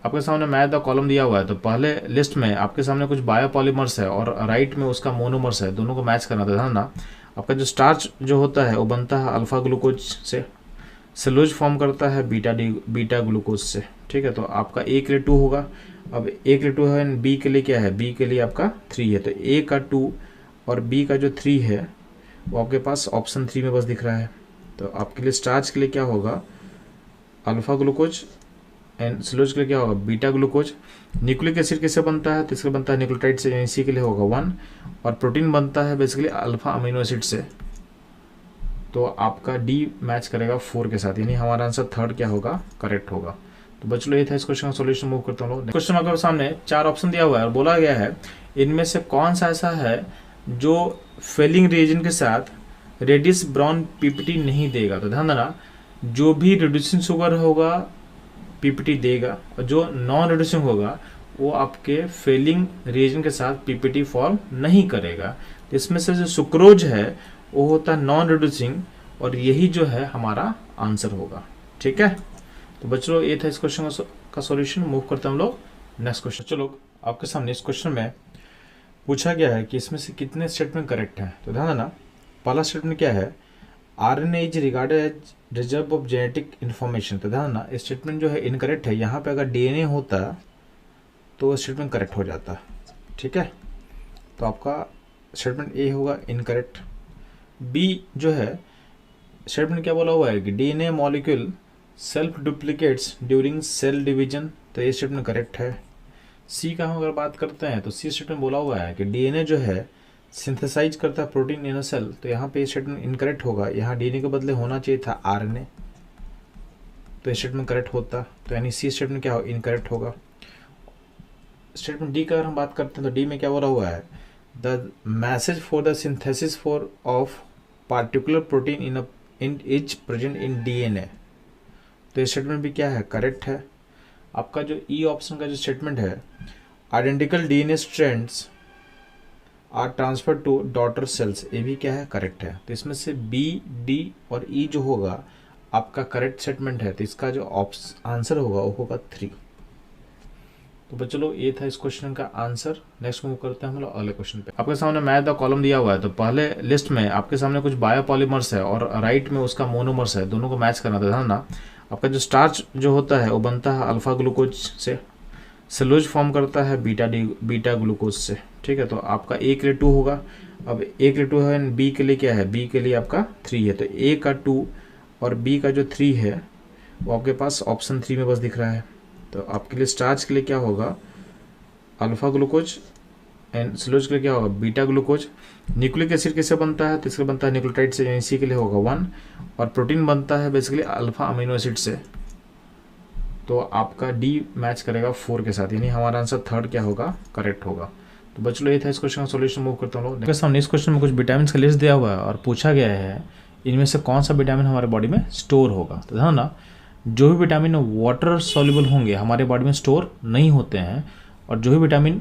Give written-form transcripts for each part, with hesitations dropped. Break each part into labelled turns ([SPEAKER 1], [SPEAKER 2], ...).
[SPEAKER 1] आपके सामने math the column दिया हुआ है, तो पहले लिस्ट में आपके सामने कुछ बायोपॉलीमर्स है और राइट में उसका मोनोमर्स है, दोनों को मैच करना था ना। आपका जो स्टार्च जो होता है वो बनता है अल्फा ग्लूकोज से, सेलुलोज फॉर्म करता है बीटा ग्लूकोज से, ठीक है। तो आपका ए के लिए 2 होगा। अब ए के लिए 2 है, बी के लिए क्या है, बी के लिए आपका 3 है, तो ए का 2 और बी का जो 3 है वो आपके पास ऑप्शन 3 में बस दिख रहा है। तो आपके लिए स्टार्च के लिए क्या होगा, अल्फा ग्लूकोज, एंड सेलुलोज के लिए क्या होगा, बीटा ग्लूकोज। न्यूक्लिक एसिड किससे बनता है, तो इसका बनता है न्यूक्लियोटाइड से, इसी के लिए होगा 1। और प्रोटीन बनता है बेसिकली अल्फा अमीनो एसिड से, तो आपका डी मैच करेगा 4 के साथ, यानी हमारा आंसर थर्ड क्या होगा, करेक्ट होगा। तो बच्चों ये था इस क्वेश्चन का सॉल्यूशन। मूव करता हूँ। क्वेश्चन आपके सामने 4 ऑप्शन दिया हुआ है और बोला गया है इनमें से कौन सा ऐसा है जो फेलिंग रिएजेंट के साथ रेडिस ब्राउन पीपीटी नहीं देगा। तो ध्यान देना, जो भी रिड्यूसिंग शुगर होगा पीपीटी देगा, और जो नॉन रिड्यूसिंग होगा वो आपके फेलिंग रिएजेंट के साथ पीपीटी फॉर्म नहीं करेगा। तो इसमें से जो सुक्रोज है वो होता है नॉन रिड्यूसिंग, और यही जो है हमारा आंसर होगा, ठीक है। तो बच्चों ये था इस क्वेश्चन का सॉल्यूशन। मूव करते हैं हम लोग नेक्स्ट क्वेश्चन। चलो आपके सामने इस क्वेश्चन में पूछा गया है कि इसमें से कितने स्टेटमेंट करेक्ट हैं। तो ध्यान देना, पहला स्टेटमेंट क्या है, RNA is regarded as reserve of genetic information. तो ध्यान देना, स्टेटमेंट जो है इनकरेक्ट है। यहाँ पे अगर डीएनए होता तो स्टेटमेंट करेक्ट हो जाता, ठीक है। तो आपका स्टेटमेंट ए होगा इनकरेक्ट। बी जो है स्टेटमेंट क्या बोला हुआ है कि DNA molecule self duplicates during cell division, तो ये स्टेटमेंट करेक्ट है। सी का हम अगर बात करते हैं तो सी स्टेटमेंट बोला हुआ है कि डीएनए जो है सिंथेसाइज करता है प्रोटीन इन अ सेल, तो यहाँ पे स्टेटमेंट इनकरेक्ट होगा। यहाँ डीएनए के बदले होना चाहिए था आरएनए, तो ये स्टेटमेंट करेक्ट होता, तो यानी सी स्टेटमेंट क्या हो, इनकरेक्ट होगा। स्टेटमेंट डी का अगर हम बात करते हैं तो डी में क्या बोला हुआ है, the message for the synthesis for of particular protein in is present in DNA, तो ये स्टेटमेंट भी क्या है, करेक्ट है। आपका जो ई ऑप्शन का जो स्टेटमेंट है, identical DNA strands are transfer to daughter cells, ये भी क्या है, करेक्ट है। तो इसमें से बी, डी और ई जो होगा आपका करेक्ट स्टेटमेंट है, तो इसका जो आंसर होगा वो होगा 3। तो बच्चों लोग ये था इस क्वेश्चन का आंसर। नेक्स्ट मूव करते हैं हम लोग अगले क्वेश्चन पे। आपके सामने मैथ द कॉलम दिया हुआ है, तो पहले लिस्ट में आपके सामने कुछ बायोपॉलीमर्स है और राइट में उसका मोनोमर्स है, दोनों को मैच करना था ना। आपका जो स्टार्च जो होता है वो बनता है अल्फा ग्लूकोज से, सेलुलोज फॉर्म करता है बीटा ग्लूकोज से, ठीक है। तो आपका ए के लिए 2 होगा। अब ए के लिए 2 है, बी के लिए क्या है, बी के लिए आपका 3 है, तो ए का 2 और बी का जो 3 है वो आपके पास ऑप्शन 3 में बस दिख रहा है। तो आपके लिए स्टार्च के लिए क्या होगा, अल्फा ग्लूकोज, एंड सेलुलोज के लिए क्या होगा, बीटा ग्लूकोज। न्यूक्लिक एसिड किससे बनता है, तो इसका बनता है न्यूक्लियोटाइड से, इसी के लिए होगा 1। और प्रोटीन बनता है बेसिकली अल्फा अमीनो एसिड से, तो आपका डी मैच करेगा 4 के साथ, यानी हमारा आंसर थर्ड क्या होगा, करेक्ट होगा। तो बच्चों ये था इस क्वेश्चन का सॉल्यूशन। मूव करता हूँ। सामने इस क्वेश्चन में कुछ विटामिन का लिस्ट दिया हुआ है और पूछा गया है इनमें से कौन सा विटामिन हमारे बॉडी में स्टोर होगा। तो ध्यान ना, जो भी विटामिन वाटर सॉल्युबल होंगे हमारे बॉडी में स्टोर नहीं होते हैं, और जो भी विटामिन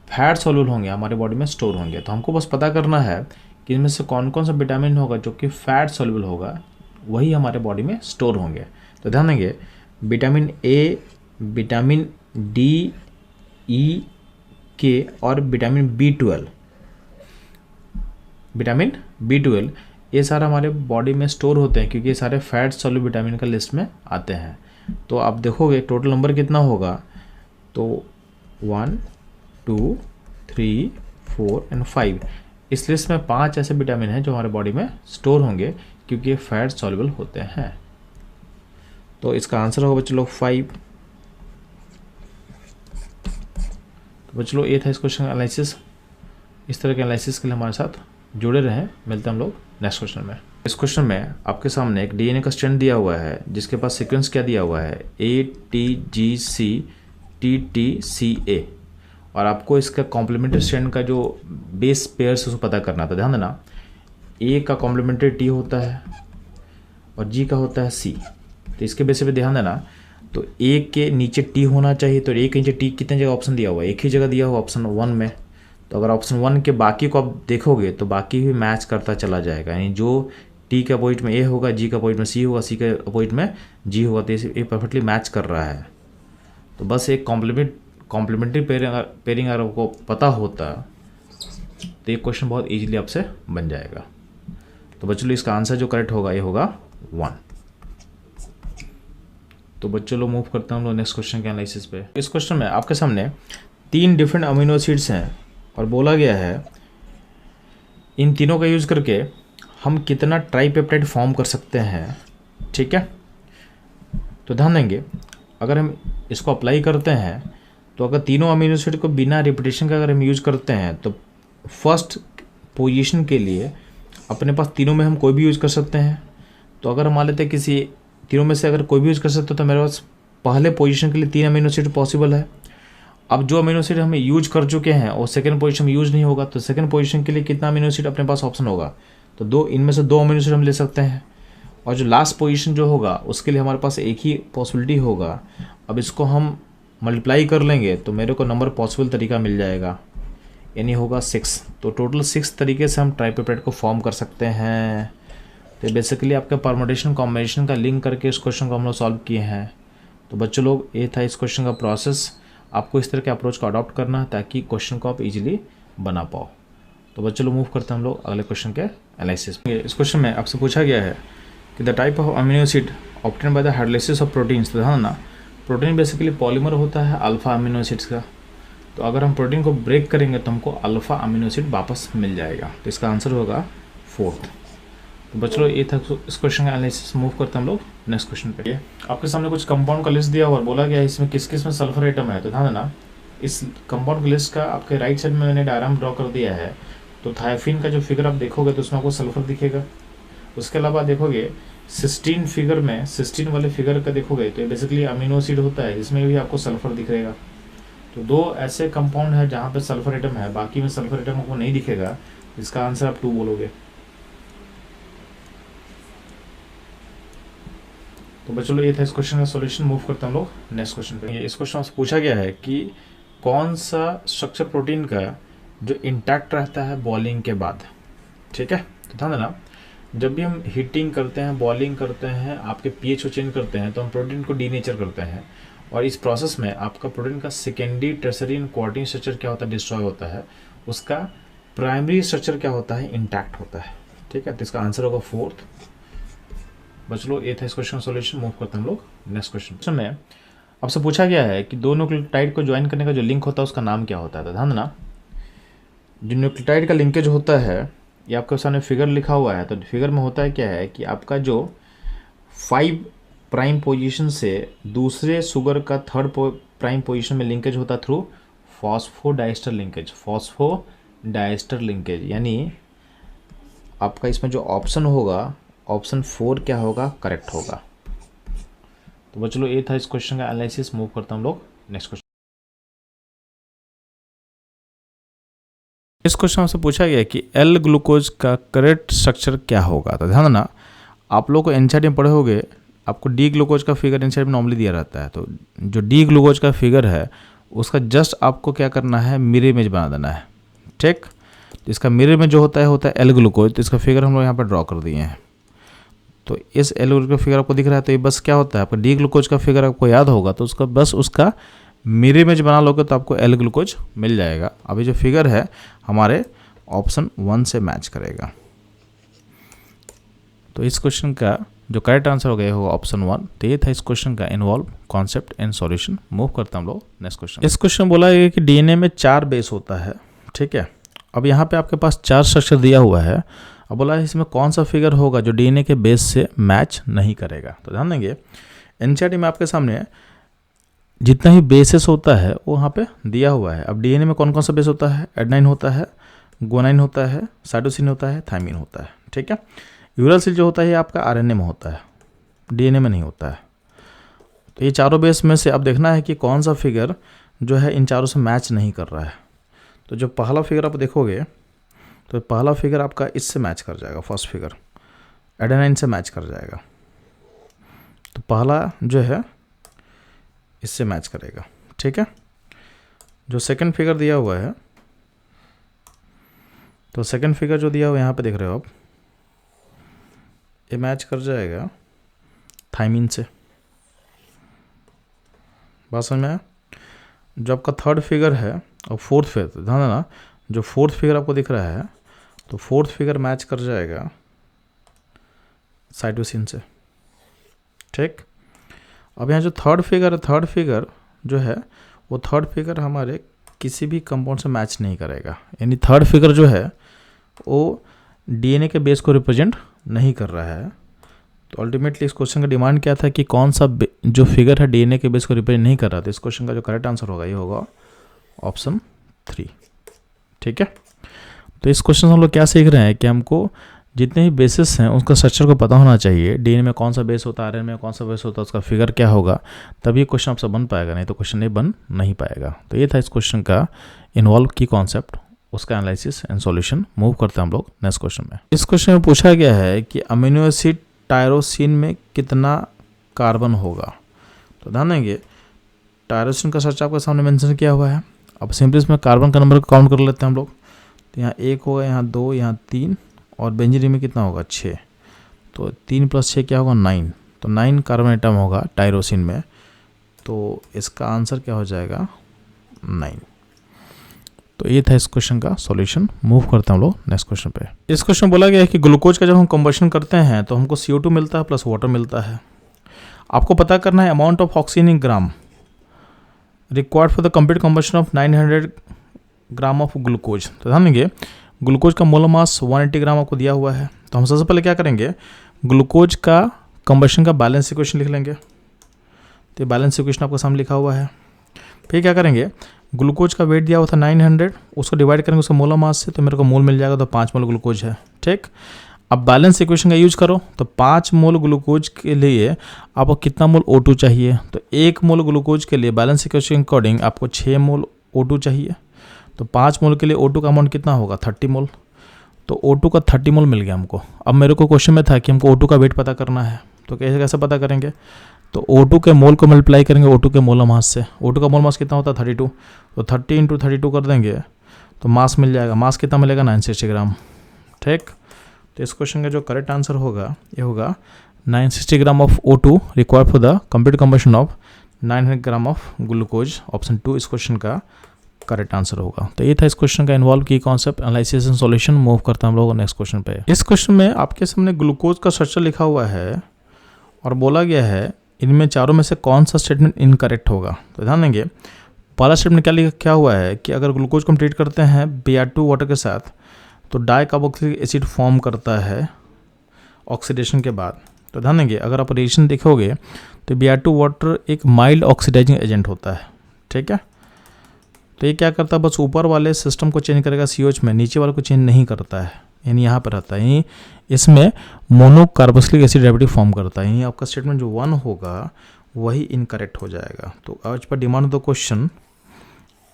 [SPEAKER 1] फैट सॉल्युबल होंगे हमारे बॉडी में स्टोर होंगे। तो हमको बस पता करना है कि इनमें से कौन कौन सा विटामिन होगा जो कि फैट सॉल्युबल होगा, वही हमारे बॉडी में स्टोर होंगे। तो ध्यान देंगे, विटामिन ए, विटामिन डी, ई, के और विटामिन बी12, ये सारा हमारे बॉडी में स्टोर होते हैं क्योंकि ये सारे फैट सॉल्युबल विटामिन का लिस्ट में आते हैं। तो आप देखोगे टोटल नंबर कितना होगा, तो 1, 2, 3, 4 एंड 5, इस लिस्ट में 5 ऐसे विटामिन हैं जो हमारे बॉडी में स्टोर होंगे क्योंकि ये फैट सॉल्युबल होते हैं। तो इसका आंसर होगा बच्चों लोग 5। तो बच्चों लोग ये था इस क्वेश्चन का एनालिसिस। इस तरह के एनालिसिस के लिए हमारे साथ जुड़े रहें। मिलते हैं हम लोग नेक्स्ट क्वेश्चन में। इस क्वेश्चन में आपके सामने एक डीएनए का स्ट्रैंड दिया हुआ है जिसके पास सीक्वेंस क्या दिया हुआ है, ATGC-TTCA, और आपको इसका कॉम्प्लीमेंट्री स्ट्रैंड का जो बेस पेयर्स है उसको पता करना था। ध्यान देना, ए का कॉम्प्लीमेंट्री टी होता है और जी का होता है सी। तो इसके बेसिस पे ध्यान देना, तो ए के नीचे टी होना चाहिए। तो ए के नीचे टी कितने जगह ऑप्शन दिया हुआ है, एक ही जगह दिया हुआ ऑप्शन 1 में। तो अगर ऑप्शन 1 के बाकी को आप देखोगे तो बाकी भी मैच करता चला जाएगा, यानी जो टी के अपोजिट में ए होगा, जी का अपोजिट में सी होगा, सी के अपोजिट में जी होगा, तो ये परफेक्टली मैच कर रहा है। तो बस एक कॉम्प्लीमेंट्री पेयरिंग अगर आपको पता होता तो ये क्वेश्चन बहुत इजीली आपसे बन जाएगा। तो बच्चों इसका आंसर जो करेक्ट होगा ये होगा 1। तो बच्चों लोग मूव करते हैं हम लोग नेक्स्ट क्वेश्चन के एनालिसिस पे। इस क्वेश्चन में आपके सामने 3 डिफरेंट अमीनो एसिड्स हैं और बोला गया है इन तीनों का यूज़ करके हम कितना ट्राईपेप्टाइड फॉर्म कर सकते हैं। ठीक है, तो ध्यान देंगे अगर हम इसको अप्लाई करते हैं तो अगर तीनों अमीनो एसिड को बिना रिपीटेशन का अगर हम यूज़ करते हैं तो फर्स्ट पोजीशन के लिए अपने पास तीनों में हम कोई भी यूज़ कर सकते हैं। तो अगर हम मान लेते हैं किसी तीनों में से अगर कोई भी यूज़ कर सकते हो तो मेरे पास पहले पोजीशन के लिए 3 अमीनो एसिड पॉसिबल है। अब जो अमीनो एसिड हम यूज कर चुके हैं और सेकंड पोजीशन में यूज नहीं होगा तो सेकंड पोजीशन के लिए कितना अमीनो एसिड अपने पास ऑप्शन होगा, तो 2 इनमें से 2 अमीनो एसिड हम ले सकते हैं। और जो लास्ट पोजीशन जो होगा उसके लिए हमारे पास एक ही पॉसिबिलिटी होगा। अब इसको हम मल्टीप्लाई कर लेंगे तो मेरे को नंबर पॉसिबल तरीका मिल जाएगा, यानी होगा 6। तो टोटल 6 तरीके से हम ट्राईपेप्टाइड को फॉर्म कर सकते हैं। तो बेसिकली आपके परमुटेशन कॉम्बिनेशन का लिंक करके इस क्वेश्चन को हम लोग सॉल्व किए हैं। तो बच्चों लोग ये था इस क्वेश्चन का प्रोसेस। आपको इस तरह के अप्रोच को अडॉप्ट करना है ताकि क्वेश्चन को आप इजीली बना पाओ। तो बच्चों लोग मूव करते हैं हम लोग अगले क्वेश्चन के एनालिसिस में। इस क्वेश्चन में आपसे पूछा गया है कि the type of amino acid obtain by the hydrolysis of proteins. तो ध्यान ना, प्रोटीन बेसिकली पॉलीमर होता है अल्फा अमीनो एसिड्स का। तो अगर हम प्रोटीन को ब्रेक करेंगे तो हमको अल्फा अमीनो एसिड वापस मिल जाएगा। तो इसका आंसर होगा 4th। तो बच्चों ये था इस क्वेश्चन का एनालिसिस। मूव करते हैं हम लोग नेक्स्ट क्वेश्चन पे। आपके सामने कुछ कंपाउंड का लिस्ट दिया हुआ और बोला गया है इसमें किस किस में सल्फर एटम है। तो ध्यान देना, इस कंपाउंड की लिस्ट का आपके राइट साइड में मैंने डायग्राम ड्रॉ कर दिया है। तो थायोफिन का जो फिगर आप देखोगे तो उसमें आपको सल्फर दिखेगा। उसके अलावा देखोगे सिस्टीन फिगर में, सिस्टीन वाले फिगर का देखोगे तो ये बेसिकली अमीनो एसिड होता है, इसमें भी आपको सल्फर दिखेगा। तो 2 ऐसे कंपाउंड है जहाँ पे सल्फर एटम है, बाकी में सल्फर एटम आपको नहीं दिखेगा। इसका आंसर आप 2 बोलोगे। तो बच्चों ये था इस क्वेश्चन का सॉल्यूशन। मूव करते हैं हम लोग नेक्स्ट क्वेश्चन पे। इस क्वेश्चन से पूछा गया है कि कौन सा स्ट्रक्चर प्रोटीन का जो इंटैक्ट रहता है बॉइलिंग के बाद। ठीक है, तो ध्यान देना, जब भी हम हीटिंग करते हैं, बॉइलिंग करते हैं, आपके पीएच को चेंज करते हैं तो हम प्रोटीन को डीनेचर करते हैं। और इस प्रोसेस में आपका प्रोटीन का secondary, tertiary and quaternary structure क्या होता है, डिस्ट्रॉय होता है। उसका प्राइमरी स्ट्रक्चर क्या होता है, इंटैक्ट होता है। ठीक है, तो इसका आंसर होगा 4th। बच्चों ये था इस क्वेश्चन का सॉल्यूशन। मूव करते हैं हम लोग नेक्स्ट क्वेश्चन में। आपसे पूछा गया है कि 2 न्यूक्लियोटाइड को ज्वाइन करने का जो लिंक होता है उसका नाम क्या होता है। तो ध्यान देना, जो न्यूक्लियोटाइड का लिंकेज होता है ये आपके सामने फिगर लिखा हुआ है। तो फिगर में होता है क्या है कि आपका जो 5 प्राइम पोजीशन से दूसरे शुगर का 3rd प्राइम पोजीशन में लिंकेज होता है through phosphodiester linkage. Phosphodiester linkage यानी आपका इसमें जो ऑप्शन होगा, ऑप्शन 4 क्या होगा, करेक्ट होगा। तो बच्चों ये था इस क्वेश्चन का एनालिसिस। मूव करता हम लोग नेक्स्ट क्वेश्चन। इस क्वेश्चन से पूछा गया कि एल ग्लूकोज का करेक्ट स्ट्रक्चर क्या होगा। तो ध्यान देना, आप लोग को एनसीईआरटी में पढ़े होगे, आपको डी ग्लूकोज का फिगर एनसीईआरटी में नॉर्मली दिया रहता है। तो जो डी ग्लूकोज का फिगर है उसका जस्ट आपको क्या करना है, मिरर इमेज बना देना है। ठीक, तो इसका मिरर में जो होता है एल ग्लूकोज। तो इसका फिगर हम लोग यहाँ पर ड्रॉ कर दिए हैं। तो इस एल ग्लूकोज का फिगर आपको दिख रहा है। तो ये बस क्या होता है, आपका डी ग्लूकोज का फिगर आपको याद होगा तो उसका बस उसका मिरर इमेज बना लोगे तो आपको एल ग्लूकोज मिल जाएगा। अभी जो फिगर है हमारे ऑप्शन 1 से मैच करेगा। तो इस क्वेश्चन का जो करेक्ट आंसर हो गया होगा ऑप्शन 1। तो ये था इस क्वेश्चन का involve concept and solution. Move करता हम लोग नेक्स्ट क्वेश्चन। इस क्वेश्चन बोला है कि डीएनए में 4 बेस होता है। ठीक है, अब यहाँ पे आपके पास 4 स्ट्रक्चर दिया हुआ है। अब बोला है इसमें कौन सा फिगर होगा जो डीएनए के बेस से मैच नहीं करेगा। तो ध्यान देंगे, एनसीईआरटी में आपके सामने जितना ही बेसिस होता है वो वहाँ पे दिया हुआ है। अब डीएनए में कौन कौन सा बेस होता है, एडेनाइन होता है, गुआनिन होता है, साइटोसिन होता है, थायमिन होता है। ठीक है, यूरासिल जो होता है ये आपका आरएनए में होता है, डीएनए में नहीं होता है। तो ये चारों बेस में से अब देखना है कि कौन सा फिगर जो है इन चारों से मैच नहीं कर रहा है। तो जो पहला फिगर आप देखोगे तो पहला फिगर आपका इससे मैच कर जाएगा, फर्स्ट फिगर एडेनाइन से मैच कर जाएगा। तो पहला जो है इससे मैच करेगा। ठीक है, जो सेकंड फिगर दिया हुआ है, तो सेकंड फिगर जो दिया हुआ है यहाँ पे देख रहे हो आप, ये मैच कर जाएगा थायमिन से। बात समझ में आया? जो आपका थर्ड फिगर है और फोर्थ फिगर, ध्यान देना, जो फोर्थ फिगर आपको दिख रहा है तो फोर्थ फिगर मैच कर जाएगा साइटोसिन से, ठीक। अब यहाँ जो थर्ड फिगर जो है वो थर्ड फिगर हमारे किसी भी कंपाउंड से मैच नहीं करेगा, यानी थर्ड फिगर जो है वो डीएनए के बेस को रिप्रेजेंट नहीं कर रहा है। तो अल्टीमेटली इस क्वेश्चन का डिमांड क्या था कि कौन सा जो फिगर है डीएनए के बेस को रिप्रेजेंट नहीं कर रहा था। इस क्वेश्चन का जो करेक्ट आंसर होगा ये होगा ऑप्शन 3, ठीक है। तो इस क्वेश्चन से हम लोग क्या सीख रहे हैं कि हमको जितने भी बेसिस हैं उसका स्ट्रक्चर को पता होना चाहिए। डीएनए में कौन सा बेस होता है, आरएनए में कौन सा बेस होता है, उसका फिगर क्या होगा, तभी क्वेश्चन आपसे बन पाएगा, नहीं तो क्वेश्चन नहीं पाएगा। तो ये था इस क्वेश्चन का इन्वॉल्व की कॉन्सेप्ट, उसका एनालिसिस एंड सॉल्यूशन। मूव करते हैं हम लोग नेक्स्ट क्वेश्चन में। इस क्वेश्चन में पूछा गया है कि अमीनो एसिड टायरोसिन में कितना कार्बन होगा। तो ध्यान देंगे टायरोसिन का स्ट्रक्चर आपके सामने मेंशन किया हुआ है। अब सिंपली इसमें कार्बन का नंबर काउंट कर लेते हैं हम लोग। तो यहाँ 1 होगा, यहाँ 2, यहाँ 3 और बेंजीन में कितना होगा 6। तो 3 + 6 क्या होगा 9। तो 9 कार्बन एटम होगा टायरोसिन में। तो इसका आंसर क्या हो जाएगा 9। तो ये था इस क्वेश्चन का सॉल्यूशन। मूव करते हैं हम लोग नेक्स्ट क्वेश्चन पे। इस क्वेश्चन में बोला गया है कि ग्लूकोज का जब हम कंबशन करते हैं तो हमको CO2 मिलता है प्लस वाटर मिलता है। आपको पता करना है amount of oxygen in gram required for the complete combustion of 900 gram of glucose. तो ध्यान देंगे ग्लूकोज का मोलर मास 180 ग्राम आपको दिया हुआ है। तो हम सबसे पहले क्या करेंगे, ग्लूकोज का कंबशन का बैलेंस इक्वेशन लिख लेंगे। तो बैलेंस इक्वेशन आपको सामने लिखा हुआ है। फिर क्या करेंगे, ग्लूकोज का वेट दिया हुआ था 900, उसको डिवाइड करेंगे उसका मोलर मास से, तो मेरे को मोल मिल जाएगा। तो 5 मोल ग्लूकोज है, ठीक। अब बैलेंस इक्वेशन का यूज करो तो 5 मोल ग्लूकोज के लिए आपको कितना मोल O2 चाहिए। तो 1 मोल ग्लूकोज के लिए बैलेंस इक्वेशन के अकॉर्डिंग आपको 6 मोल O2 चाहिए। तो 5 मोल के लिए O2 का अमाउंट कितना होगा 30 मोल। तो O2 का 30 मोल मिल गया हमको। अब मेरे को क्वेश्चन में था कि हमको O2 का वेट पता करना है। तो कैसे पता करेंगे, तो O2 के मोल को मल्टीप्लाई करेंगे O2 के मोलर मास से। O2 का मोल मास कितना होता है 32। तो 30 × 32 कर देंगे तो मास मिल जाएगा। मास कितना मिलेगा 960 ग्राम, ठीक। तो इस क्वेश्चन का जो करेक्ट आंसर होगा ये होगा 960 gram of O2 required for the complete combustion of 900 gram of glucose. Option 2 इस क्वेश्चन का करेक्ट आंसर होगा। तो ये था इस क्वेश्चन का इन्वॉल्व की concept, analysis and solution. Move करते हैं हम लोग नेक्स्ट क्वेश्चन पे। इस क्वेश्चन में आपके सामने ग्लूकोज का स्ट्रक्चर लिखा हुआ है और बोला गया है इनमें चारों में से कौन सा स्टेटमेंट इनकरेक्ट होगा। तो ध्यान देंगे पहला स्टेटमेंट क्या हुआ है कि अगर ग्लूकोज को हम ट्रीट करते हैं Br2 वाटर के साथ तो डाइकार्बोक्सिलिक एसिड फॉर्म करता है ऑक्सीडेशन के बाद। तो ध्यान देंगे अगर आप रिएक्शन देखोगे तो Br2 वाटर एक माइल्ड ऑक्सीडाइजिंग एजेंट होता है, ठीक है। तो ये क्या करता है, बस ऊपर वाले सिस्टम को चेंज करेगा COH में, नीचे वाले को चेंज नहीं करता है, यानी यहाँ पर रहता है, यानी इसमें मोनोकार्बोक्सिलिक एसिड डेरिवेटिव फॉर्म करता है। यानी आपका स्टेटमेंट जो 1 होगा वही इनकरेक्ट हो जाएगा। तो आज पर डिमांड ऑफ द क्वेश्चन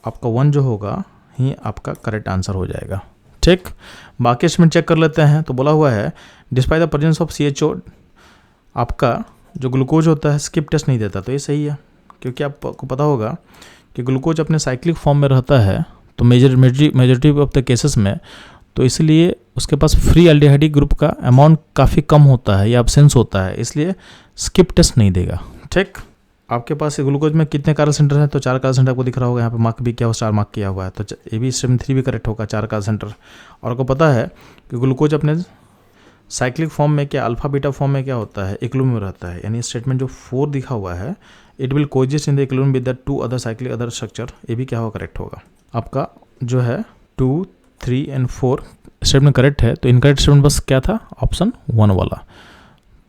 [SPEAKER 1] आपका 1 जो होगा ही आपका करेक्ट आंसर हो जाएगा, ठीक। बाकी स्टेटमेंट चेक कर लेते हैं। तो बोला हुआ है despite the presence of CHO आपका जो ग्लूकोज होता है स्किप टेस्ट नहीं देता। तो ये सही है, क्योंकि आपको पता होगा कि ग्लूकोज अपने साइक्लिक फॉर्म में रहता है तो मेजॉरिटी ऑफ द केसेस में, तो इसलिए उसके पास फ्री एल्डिहाइड ग्रुप का अमाउंट काफ़ी कम होता है या एब्सेंस होता है, इसलिए स्किप टेस्ट नहीं देगा, ठीक। आपके पास ग्लूकोज में कितने कार्बन सेंटर हैं, तो 4 कार्बन सेंटर आपको दिख रहा होगा। यहाँ पे मार्क भी किया हुआ, 4 मार्क किया हुआ है। तो ये भी स्टेटमेंट 3 भी करेक्ट होगा, 4 कार्बन सेंटर। और आपको पता है कि ग्लूकोज अपने साइक्लिक फॉर्म में क्या अल्फा बीटा फॉर्म में क्या होता है, इक्विलिब्रियम में रहता है। यानी स्टेटमेंट जो 4 दिखा हुआ है it will coexist in the equilibrium with the 2 other cyclic other structure, ये भी क्या होगा करेक्ट होगा। आपका जो है 2, 3 और 4 स्टेटमेंट करेक्ट है। तो इनकरेक्ट स्टेटमेंट बस क्या था ऑप्शन 1 वाला।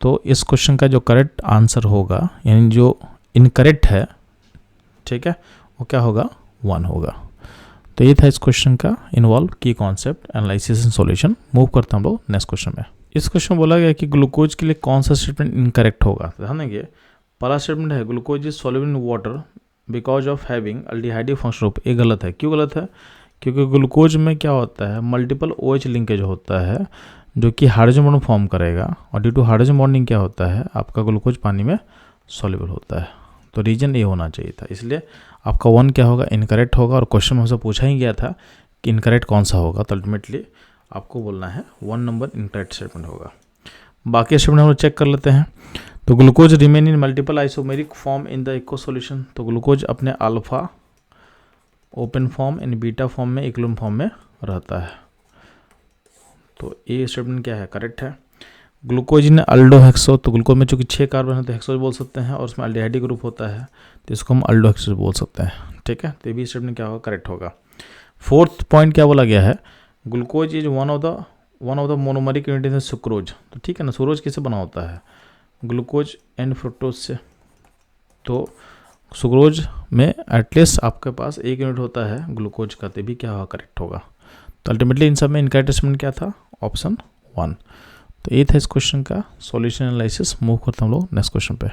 [SPEAKER 1] तो इस क्वेश्चन का जो करेक्ट आंसर होगा यानी जो इनकरेक्ट है, ठीक है, वो क्या होगा 1 होगा। तो ये था इस क्वेश्चन का इन्वॉल्व की concept, analysis and solution. Move करते हैं हम लोग नेक्स्ट क्वेश्चन में। इस क्वेश्चन में बोला गया कि ग्लूकोज के लिए कौन सा स्टेटमेंट इनकरेक्ट होगा। ध्यान देंगे पहला स्टेटमेंट है glucose is soluble in water because of having aldehydic function group. ये गलत है। क्यों गलत है, क्योंकि ग्लूकोज में क्या होता है मल्टीपल OH लिंकेज होता है जो कि हाइड्रोजन बॉन्ड फॉर्म करेगा, और ड्यू टू हाइड्रोजन बॉन्डिंग क्या होता है आपका ग्लूकोज पानी में सॉल्युबल होता है। तो रीजन ये होना चाहिए था, इसलिए आपका 1 क्या होगा इनकरेक्ट होगा। और क्वेश्चन में हमसे पूछा ही गया था कि इनकरेक्ट कौन सा होगा, तो अल्टीमेटली आपको बोलना है 1 नंबर इनकरेक्ट स्टेटमेंट होगा। बाकी स्टेटमेंट हम लोग चेक कर लेते हैं। तो glucose remain in multiple isomeric form in the equals solution, तो ग्लूकोज अपने alpha open form in beta form में इक्विलिब्रियम फॉर्म में रहता है। तो ये स्टेटमेंट क्या है, करेक्ट है। ग्लूकोज इन अल्डोहेक्सो, तो ग्लूकोज में चूंकि 6 कार्बन है तो हेक्सोज बोल सकते हैं, और उसमें अल्डिहाइड ग्रुप होता है तो इसको हम अल्डोहेक्सोज बोल सकते हैं, ठीक है। तो ये भी स्टेटमेंट क्या होगा, करेक्ट होगा। फोर्थ पॉइंट क्या बोला गया है, glucose is one of the monomeric unit in sucrose, तो ठीक है ना, सुक्रोज किससे बना होता है, ग्लूकोज एंड फ्रुक्टोज से। तो सुक्रोज में एटलीस्ट आपके पास एक यूनिट होता है ग्लूकोज का, तो भी क्या होगा, करेक्ट होगा। तो अल्टीमेटली इन सब में इनकरेक्ट स्टेटमेंट क्या था, ऑप्शन 1। तो ये था इस क्वेश्चन का सॉल्यूशन एनालिसिस। मूव करते हैं हम लोग नेक्स्ट क्वेश्चन पे।